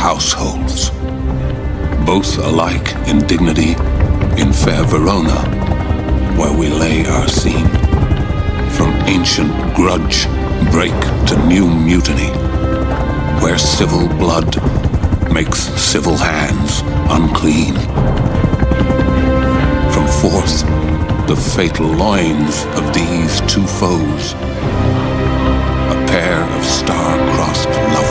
households, both alike in dignity, in fair Verona, where we lay our scene. From ancient grudge break to new mutiny, where civil blood makes civil hands unclean. From forth the fatal loins of these two foes, a pair of star-crossed lovers